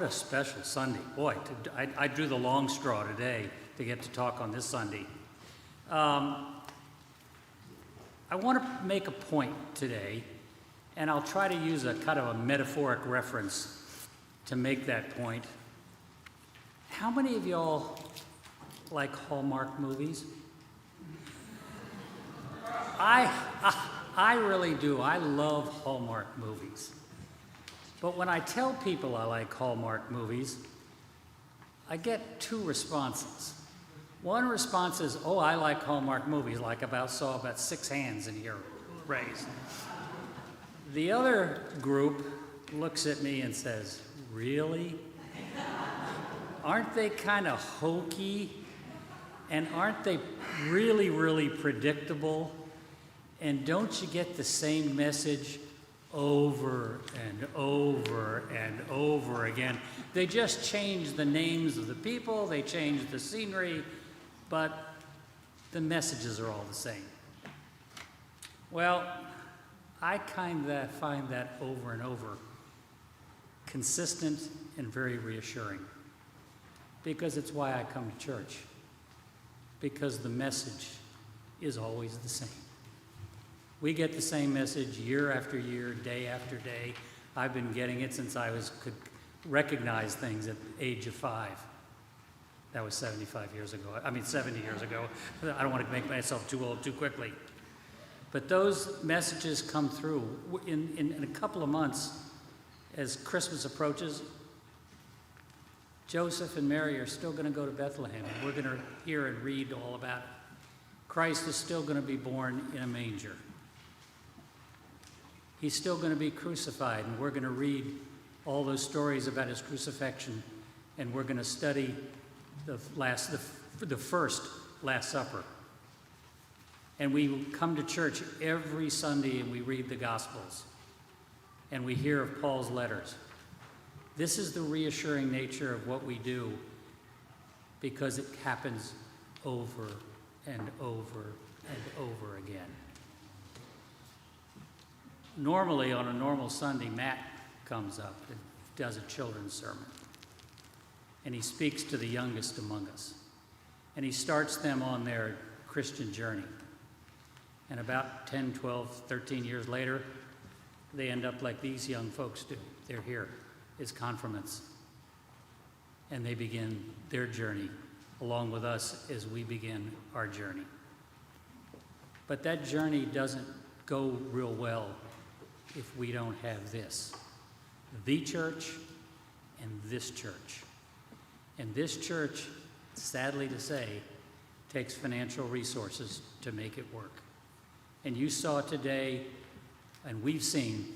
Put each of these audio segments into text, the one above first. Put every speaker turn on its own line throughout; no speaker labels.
What a special Sunday. Boy, I drew the long straw today to get to talk on this Sunday. I want to make a point today, and I'll try to use a kind of a metaphoric reference to make that point. How many of y'all like Hallmark movies? I really do. I love Hallmark movies. But when I tell people I like Hallmark movies, I get two responses. One response is, oh, I like Hallmark movies, like saw about 6 hands in here raised. The other group looks at me and says, really? Aren't they kind of hokey? And aren't they really, really predictable? And don't you get the same message over and over and over again? They just change the names of the people, they change the scenery, but the messages are all the same. Well, I kind of find that over and over consistent and very reassuring, because it's why I come to church, because the message is always the same. We get the same message year after year, day after day. I've been getting it since I could recognize things at the age of 5. That was 70 years ago. I don't want to make myself too old too quickly. But those messages come through. In a couple of months, as Christmas approaches, Joseph and Mary are still going to go to Bethlehem, and we're going to hear and read all about it. Christ is still going to be born in a manger. He's still going to be crucified, and we're going to read all those stories about his crucifixion, and we're going to study the first Last Supper. And we come to church every Sunday and we read the Gospels, and we hear of Paul's letters. This is the reassuring nature of what we do, because it happens over and over and over again. Normally, on a normal Sunday, Matt comes up and does a children's sermon. And he speaks to the youngest among us. And he starts them on their Christian journey. And about 10, 12, 13 years later, they end up like these young folks do. They're here as confirmants. And they begin their journey along with us as we begin our journey. But that journey doesn't go real well if we don't have this, the church and this church. And this church, sadly to say, takes financial resources to make it work. And you saw today, and we've seen,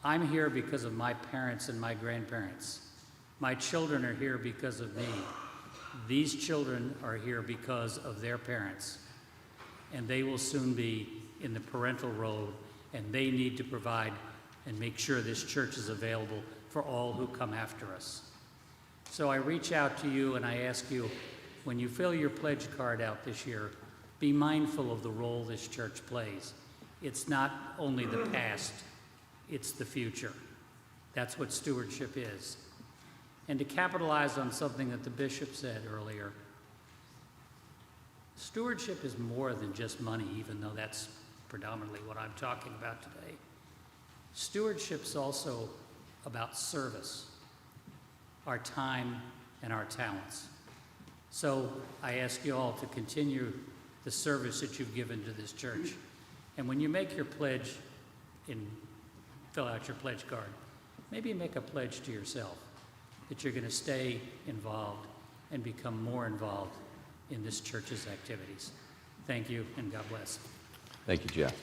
I'm here because of my parents and my grandparents. My children are here because of me. These children are here because of their parents. And they will soon be in the parental role, and they need to provide and make sure this church is available for all who come after us. So I reach out to you and I ask you, when you fill your pledge card out this year, be mindful of the role this church plays. It's not only the past, it's the future. That's what stewardship is. And to capitalize on something that the bishop said earlier, stewardship is more than just money, even though that's predominantly what I'm talking about today. Stewardship's also about service, our time and our talents. So I ask you all to continue the service that you've given to this church. And when you make your pledge and fill out your pledge card, maybe make a pledge to yourself that you're going to stay involved and become more involved in this church's activities. Thank you, and God bless.
Thank you, Geof.